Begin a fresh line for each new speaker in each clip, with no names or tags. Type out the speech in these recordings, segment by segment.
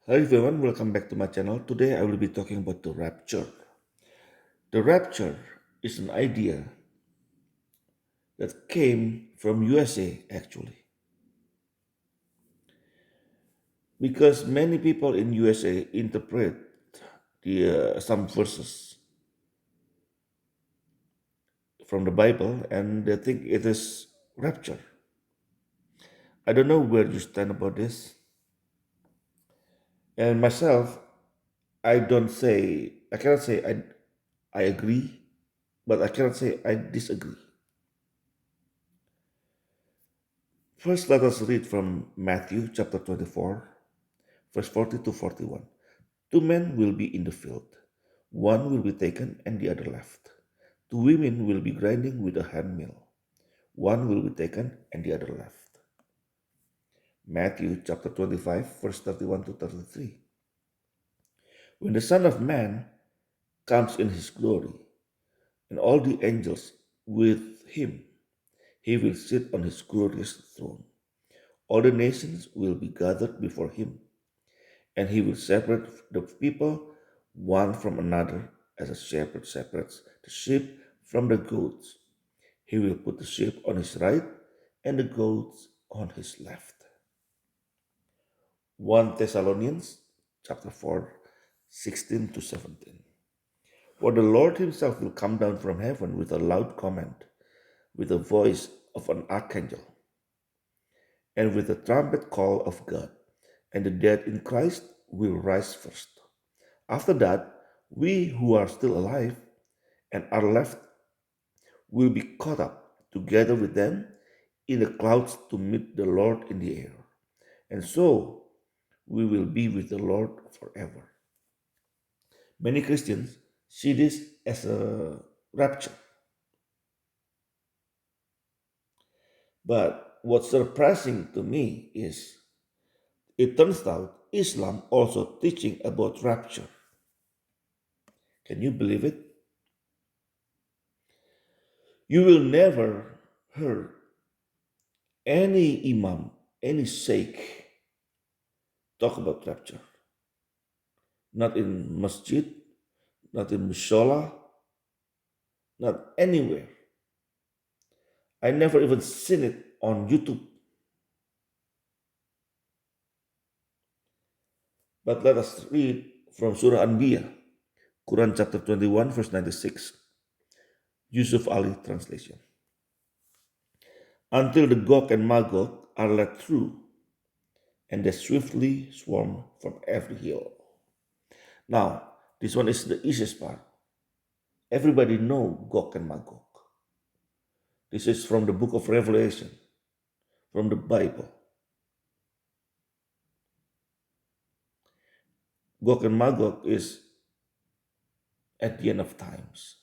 Hi everyone, welcome back to my channel. Today I will be talking about the rapture. The rapture is an idea that came from USA actually, because many people in USA interpret some verses from the Bible and they think it is rapture. I don't know where you stand about this. And myself, I cannot say I agree, but I cannot say I disagree. First, let us read from Matthew chapter 24, verse 40 to 41. Two men will be in the field. One will be taken and the other left. Two women will be grinding with a handmill. One will be taken and the other left. Matthew chapter 25, verse 31 to 33. When the Son of Man comes in his glory, and all the angels with him, he will sit on his glorious throne. All the nations will be gathered before him, and he will separate the people one from another as a shepherd separates the sheep from the goats. He will put the sheep on his right and the goats on his left. 1 Thessalonians chapter 4, 16 to 17. For the Lord himself will come down from heaven with a loud command, with the voice of an archangel, and with the trumpet call of God, and the dead in Christ will rise first. After that, we who are still alive and are left will be caught up together with them in the clouds to meet the Lord in the air. And so we will be with the Lord forever. Many Christians see this as a rapture. But what's surprising to me is it turns out Islam also teaching about rapture. Can you believe it? You will never hear any imam, any sheikh talk about rapture. Not in masjid, not in mushola, not anywhere. I never even seen it on YouTube. But let us read from Surah Anbiya, Quran chapter 21, verse 96, Yusuf Ali translation. Until the Gog and Magog are let through, and they swiftly swarm from every hill. Now, this one is the easiest part. Everybody know Gog and Magog. This is from the book of Revelation, from the Bible. Gog and Magog is at the end of times.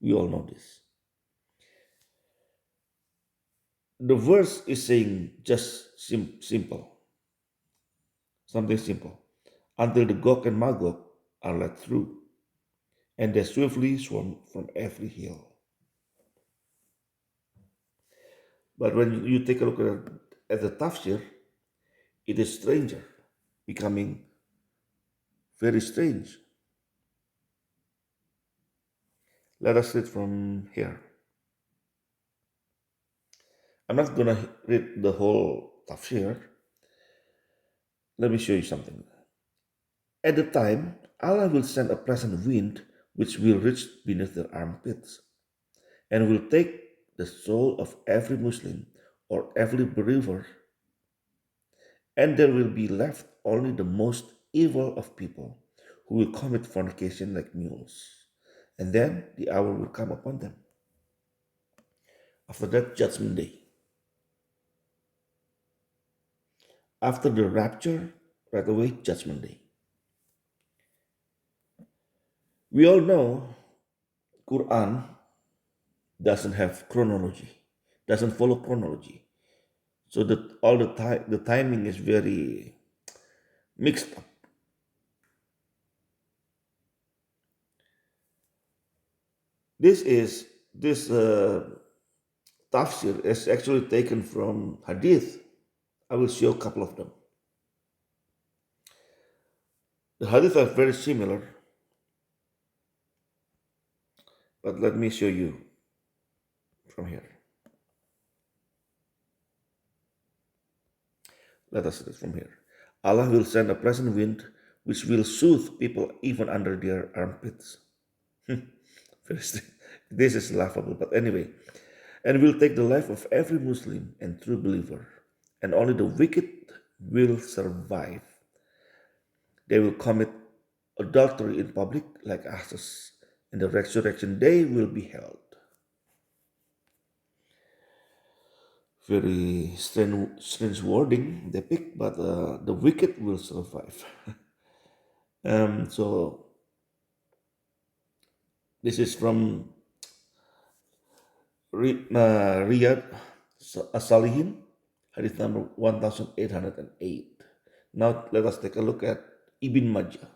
We all know this. The verse is saying just simple, something simple. Until the Gog and Magog are let through, and they swiftly swarm from every hill. But when you take a look at the tafsir, it is stranger, becoming very strange. Let us read from here. I'm not going to read the whole tafsir. Let me show you something. At the time, Allah will send a pleasant wind which will reach beneath their armpits and will take the soul of every Muslim or every believer, and there will be left only the most evil of people who will commit fornication like mules. And then the hour will come upon them. After that, Judgment Day. After the rapture, right away, Judgment Day. We all know Quran doesn't have chronology, doesn't follow chronology. So that all the time the timing is very mixed up. This tafsir is actually taken from hadith. I will show a couple of them. The hadith are very similar, but let me show you from here. Let us read from here. Allah will send a pleasant wind which will soothe people even under their armpits. Very this is laughable, but anyway. And will take the life of every Muslim and true believer, and only the wicked will survive. They will commit adultery in public like asses. In the resurrection day will be held. Very strange wording they pick, but the wicked will survive. So this is from Riyadh Salihin, hadith number 1808. Now let us take a look at Ibn Majah.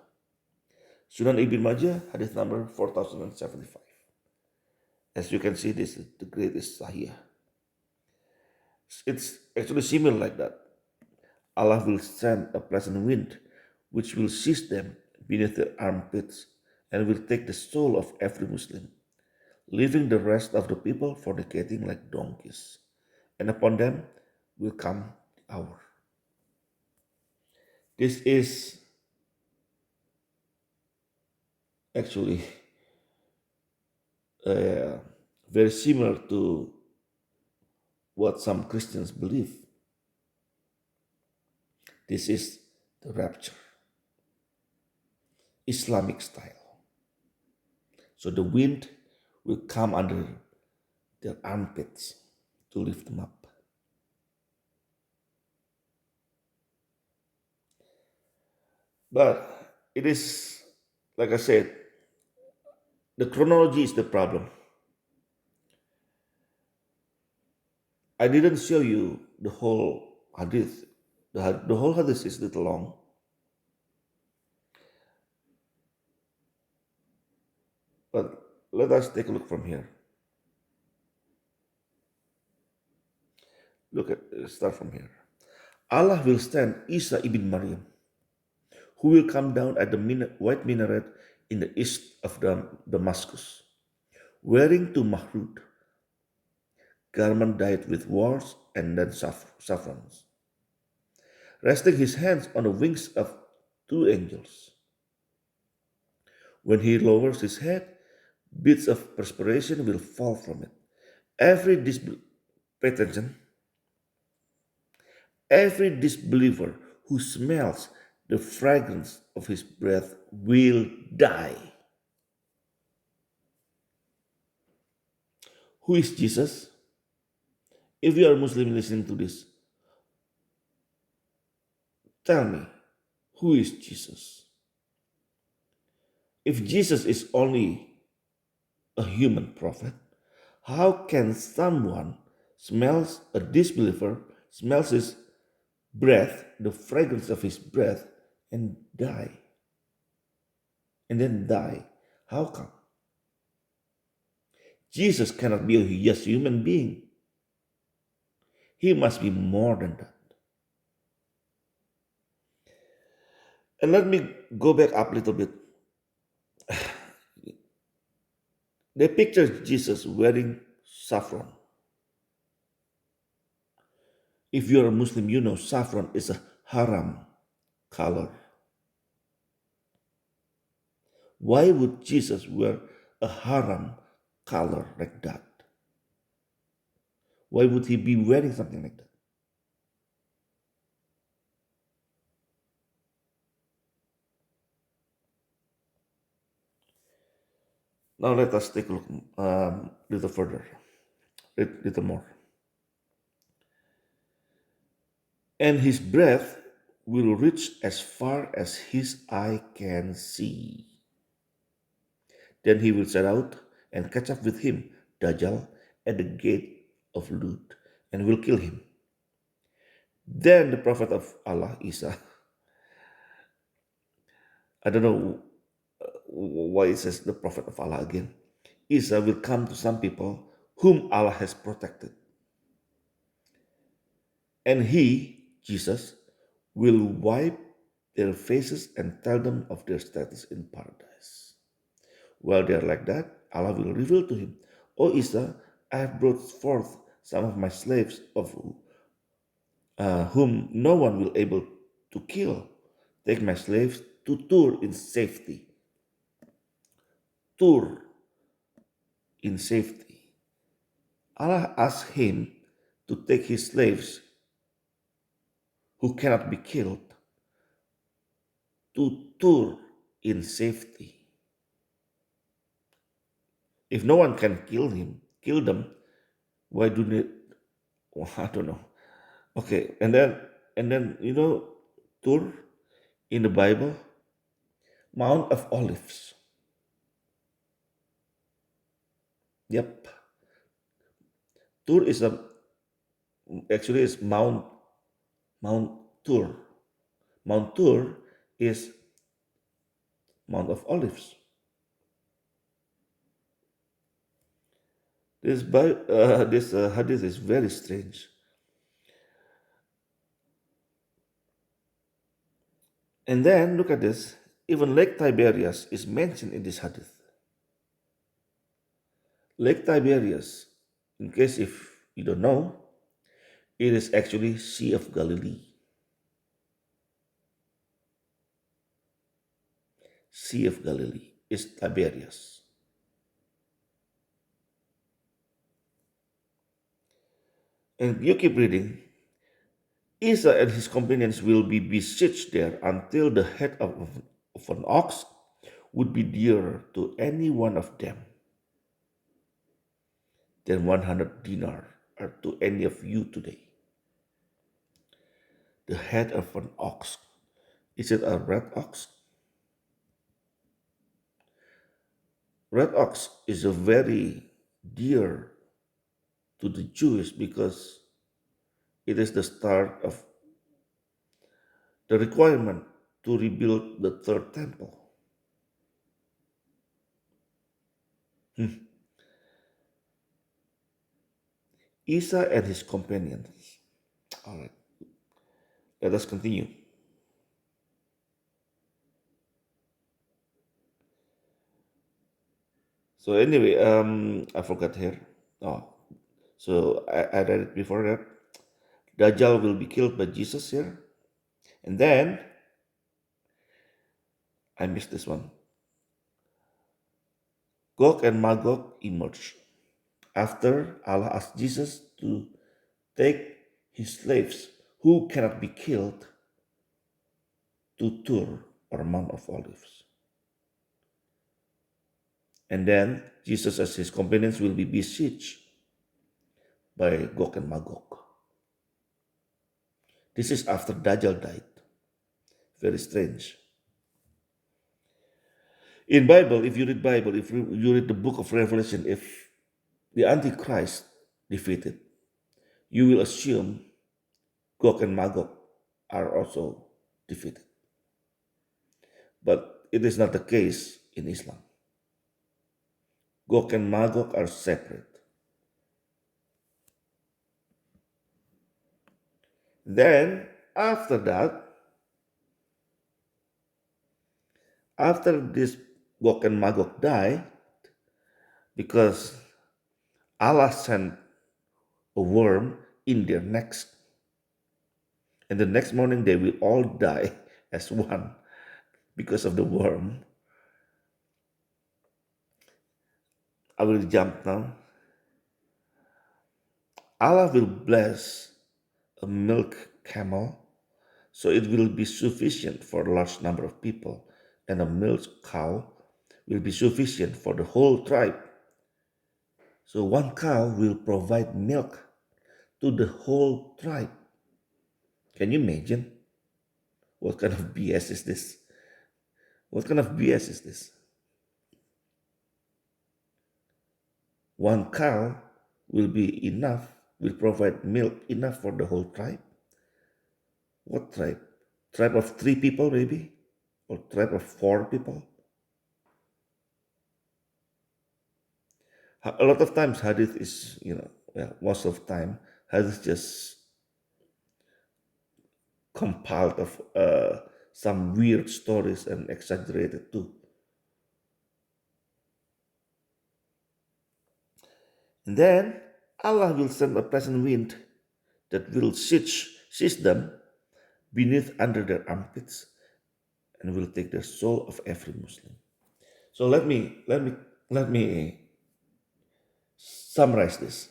Sunan Ibn Majah, hadith number 4075. As you can see, this is the greatest Sahih. It's actually similar like that. Allah will send a pleasant wind which will seize them beneath their armpits and will take the soul of every Muslim, leaving the rest of the people fornicating like donkeys. And upon them will come the hour. This is actually very similar to what some Christians believe. This is the rapture, Islamic style. So the wind will come under their armpits to lift them up. But it is, like I said, the chronology is the problem. I didn't show you the whole hadith. The whole hadith is a little long. But let us take a look from here. Start from here. Allah will send Isa ibn Maryam, who will come down at the white minaret in the east of Damascus, wearing two mahrud, garment dyed with wars and then saffrons, resting his hands on the wings of two angels. When he lowers his head, bits of perspiration will fall from it. Every pay attention, every disbeliever who smells the fragrance of his breath will die. Who is Jesus? If you are Muslim listening to this, tell me, who is Jesus? If Jesus is only a human prophet, how can someone a disbeliever smells his breath, the fragrance of his breath, and die? And then die. How come? Jesus cannot be a just human being. He must be more than that. And let me go back up a little bit. They picture Jesus wearing saffron. If you're a Muslim, you know saffron is a haram color. Why would Jesus wear a haram color like that? Why would he be wearing something like that? Now let us take a look little further, little more. And his breath will reach as far as his eye can see. Then he will set out and catch up with him, Dajjal, at the gate of Lut, and will kill him. Then the prophet of Allah, Isa, I don't know why it says the prophet of Allah again. Isa will come to some people whom Allah has protected. And he, Jesus, will wipe their faces and tell them of their status in paradise. While they are like that, Allah will reveal to him, O Isa, I have brought forth some of my slaves of whom no one will able to kill. Take my slaves to Tur in safety. Tur in safety. Allah asked him to take his slaves who cannot be killed to Tur in safety. If no one can kill them, why do they? Well, I don't know. Okay, and then Tur in the Bible, Mount of Olives. Yep, Tur is a actually is Mount Tur. Mount Tur is Mount of Olives. This hadith is very strange. And then look at this. Even Lake Tiberias is mentioned in this hadith. Lake Tiberias, in case if you don't know, it is actually Sea of Galilee. Sea of Galilee is Tiberias. And you keep reading. Isa and his companions will be besieged there until the head of an ox would be dearer to any one of them than 100 dinar are to any of you today. The head of an ox. Is it a red ox? Red ox is a very dear to the Jews because it is the start of the requirement to rebuild the third temple. Isa and his companions. All right, let us continue. So anyway, I forgot here. Oh, so I read it before that. Dajjal will be killed by Jesus here, and then I missed this one. Gog and Magog emerge after Allah asked Jesus to take his slaves who cannot be killed to Tur or Mount of Olives. And then Jesus and his companions will be besieged by Gog and Magog. This is after Dajjal died. Very strange. In Bible, if you read Bible, if you read the book of Revelation, if the Antichrist defeated, you will assume Gog and Magog are also defeated. But it is not the case in Islam. Gog and Magog are separate. Then, after that, after this Gog and Magog die, because Allah sent a worm in their necks, and the next morning they will all die as one because of the worm. I will jump now. Allah will bless a milk camel so it will be sufficient for a large number of people, and a milk cow will be sufficient for the whole tribe. So one cow will provide milk to the whole tribe. Can you imagine? What kind of BS is this? What kind of BS is this? One cow will be enough, will provide milk enough for the whole tribe. What tribe? Tribe of 3 people maybe? Or tribe of 4 people? A lot of times hadith is, most of the time, hadith just compiled of some weird stories and exaggerated too. And then Allah will send a pleasant wind that will seize them beneath under their armpits and will take the soul of every Muslim. So let me summarize this.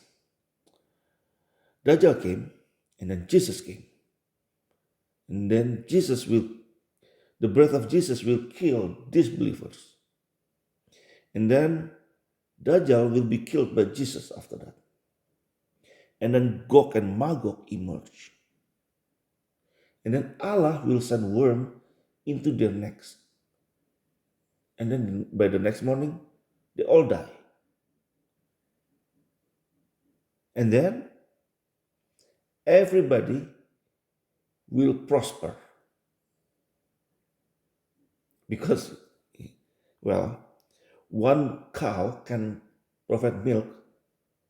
Dajjal came, and then Jesus came, and then the breath of Jesus will kill disbelievers, and then Dajjal will be killed by Jesus after that, and then Gog and Magog emerge, and then Allah will send worm into their necks, and then by the next morning they all die, and then everybody will prosper because, well, one cow can provide milk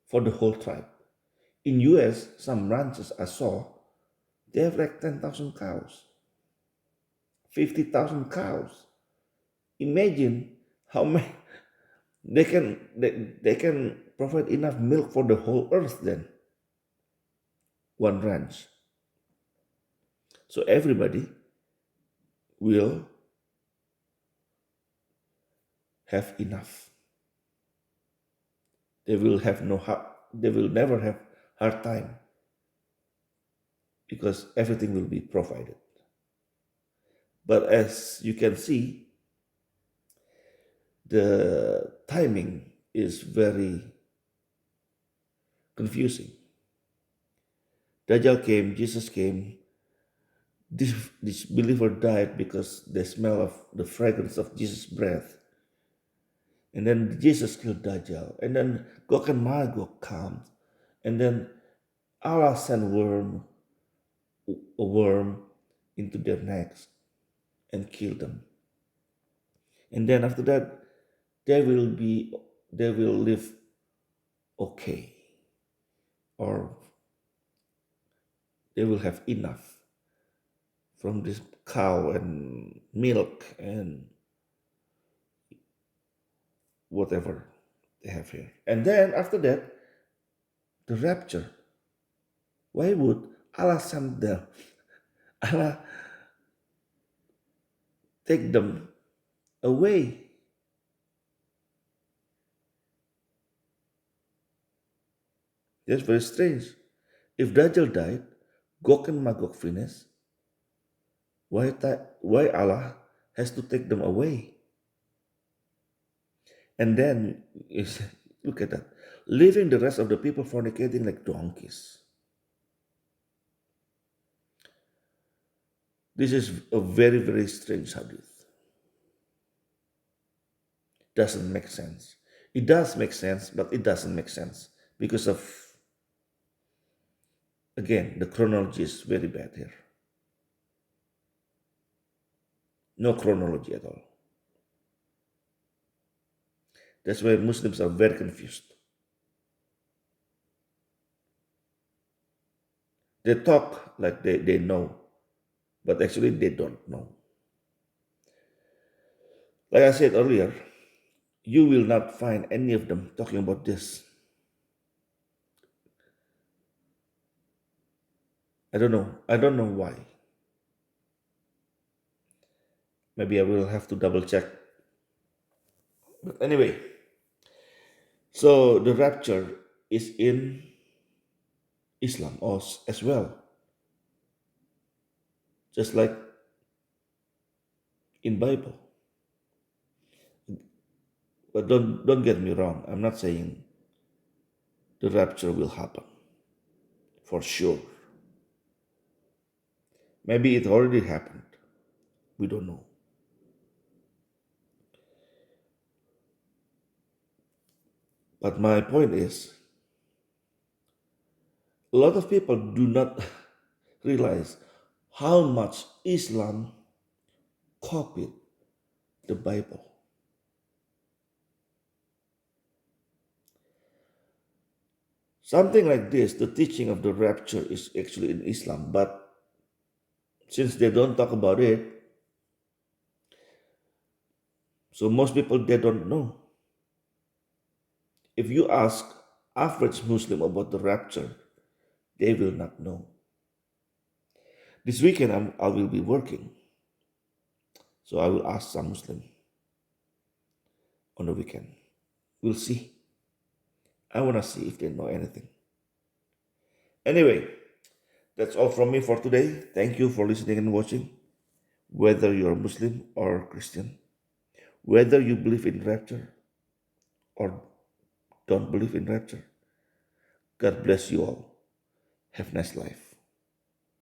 for the whole tribe. In US, some ranches I saw, they have like 10,000 cows, 50,000 cows. Imagine how many they can provide enough milk for the whole earth then, one ranch. So everybody will have enough. They will have no hard, they will never have hard time because everything will be provided. But as you can see, the timing is very confusing. Dajjal came, Jesus came. This believer died because they smell of the fragrance of Jesus' breath. And then Jesus killed Dajjal. And then Gog and Magog comes. And then Allah sent a worm into their necks and killed them. And then after that, they will live okay, or they will have enough from this cow and milk and whatever they have here. And then after that, the rapture. Why would Allah send them? Allah take them away. That's very strange. If Dajjal died, Gog and Magog finished, why Allah has to take them away? And then, look at that, leaving the rest of the people fornicating like donkeys. This is a very, very strange hadith. Doesn't make sense. It does make sense, but it doesn't make sense because of, again, the chronology is very bad here. No chronology at all. That's why Muslims are very confused. They talk like they know, but actually they don't know. Like I said earlier, you will not find any of them talking about this. I don't know. I don't know why. Maybe I will have to double check. But anyway, so the rapture is in Islam as well, just like in Bible. But don't get me wrong. I'm not saying the rapture will happen for sure. Maybe it already happened. We don't know. But my point is, a lot of people do not realize how much Islam copied the Bible. Something like this, the teaching of the rapture is actually in Islam, but since they don't talk about it, So most people they don't know. If you ask average Muslim about the rapture, they will not know. This weekend I will be working, so I will ask some Muslim on the weekend. We'll see. I want to see if they know anything. Anyway, that's all from me for today. Thank you for listening and watching. Whether you're Muslim or Christian, whether you believe in rapture or don't believe in rapture, God bless you all. Have a nice life.